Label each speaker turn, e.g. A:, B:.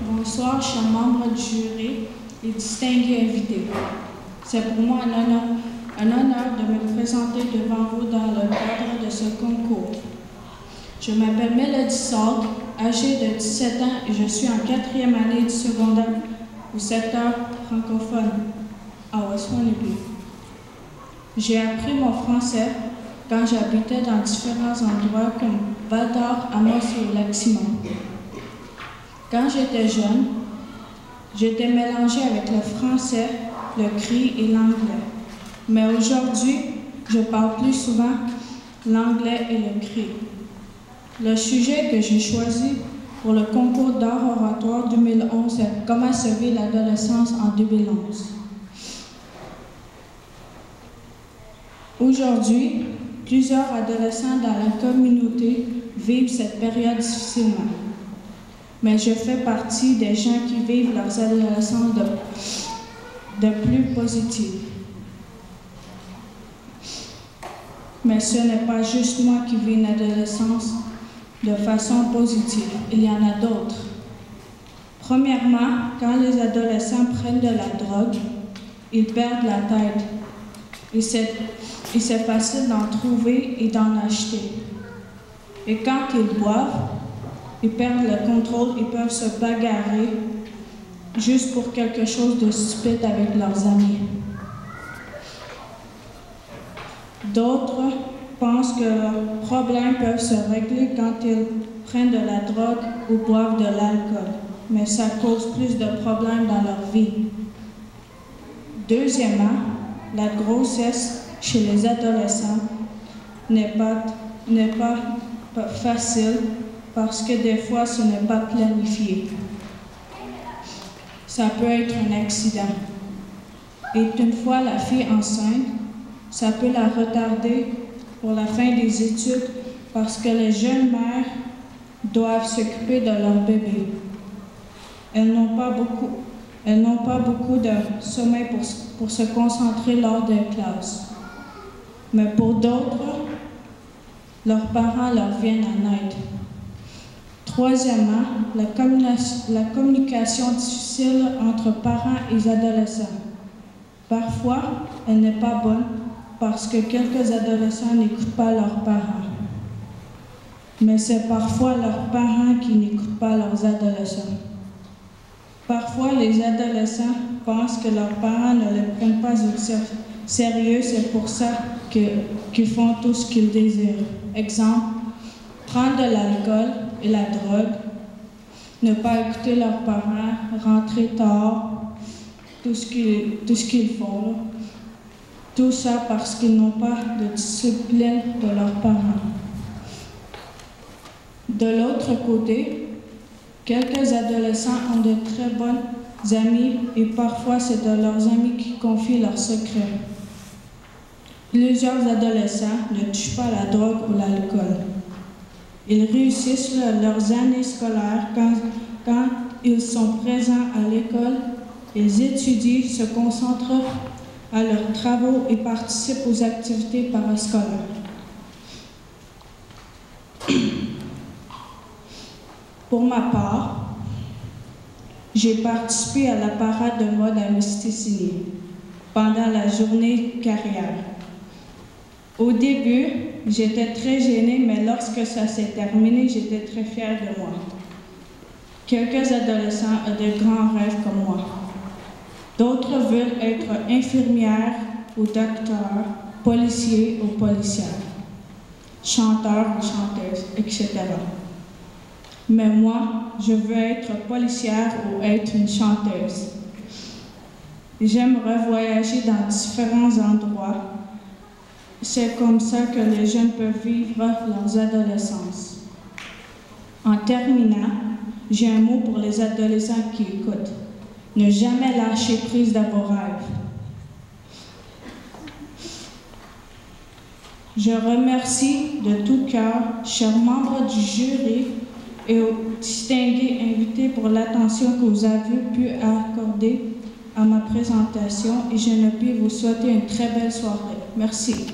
A: Bonsoir, chers membres du jury et distingués invités. C'est pour moi un honneur de me présenter devant vous dans le cadre de ce concours. Je m'appelle Mélodie Salt, âgée de 17 ans et je suis en 4e année du secondaire au secteur francophone à West-Winnipeg. J'ai appris mon français quand j'habitais dans différents endroits comme Val-d'Or, Amos et Lac-Simon. Quand j'étais jeune, j'étais mélangée avec le français, le cri et l'anglais. Mais aujourd'hui, je parle plus souvent l'anglais et le cri. Le sujet que j'ai choisi pour le concours d'art oratoire 2011 est « Comment se vit l'adolescence en 2011 ». Aujourd'hui, plusieurs adolescents dans la communauté vivent cette période difficilement. Mais je fais partie des gens qui vivent leurs adolescences de plus positive. Mais ce n'est pas juste moi qui vis une adolescence de façon positive. Il y en a d'autres. Premièrement, quand les adolescents prennent de la drogue, ils perdent la tête. Et c'est facile d'en trouver et d'en acheter. Et quand ils boivent, ils perdent le contrôle, ils peuvent se bagarrer juste pour quelque chose de stupide avec leurs amis. D'autres pensent que leurs problèmes peuvent se régler quand ils prennent de la drogue ou boivent de l'alcool, mais ça cause plus de problèmes dans leur vie. Deuxièmement, la grossesse chez les adolescents n'est pas facile parce que des fois, ce n'est pas planifié. Ça peut être un accident. Et une fois la fille enceinte, ça peut la retarder pour la fin des études parce que les jeunes mères doivent s'occuper de leur bébé. Elles n'ont pas beaucoup de sommeil pour se concentrer lors des classes. Mais pour d'autres, leurs parents leur viennent en aide. Troisièmement, la communication difficile entre parents et adolescents. Parfois, elle n'est pas bonne parce que quelques adolescents n'écoutent pas leurs parents. Mais c'est parfois leurs parents qui n'écoutent pas leurs adolescents. Parfois, les adolescents pensent que leurs parents ne les prennent pas au sérieux, c'est pour ça qu'ils font tout ce qu'ils désirent. Exemple, prendre de l'alcool et la drogue, ne pas écouter leurs parents, rentrer tard, tout ce qu'ils font. Tout ça parce qu'ils n'ont pas de discipline de leurs parents. De l'autre côté, quelques adolescents ont de très bonnes amies et parfois c'est de leurs amis qui confient leurs secrets. Plusieurs adolescents ne touchent pas la drogue ou l'alcool. Ils réussissent leurs années scolaires quand ils sont présents à l'école, ils étudient, se concentrent à leurs travaux et participent aux activités parascolaires. Pour ma part, j'ai participé à la parade de mode à Mistassini pendant la journée carrière. Au début, j'étais très gênée, mais lorsque ça s'est terminé, j'étais très fière de moi. Quelques adolescents ont de grands rêves comme moi. D'autres veulent être infirmières ou docteurs, policiers ou policières, chanteurs ou chanteuses, etc. Mais moi, je veux être policière ou être une chanteuse. J'aimerais voyager dans différents endroits. C'est comme ça que les jeunes peuvent vivre leurs adolescences. En terminant, j'ai un mot pour les adolescents qui écoutent. Ne jamais lâcher prise de vos rêves. Je remercie de tout cœur, chers membres du jury et aux distingués invités pour l'attention que vous avez pu accorder à ma présentation et je ne puis vous souhaiter une très belle soirée. Merci.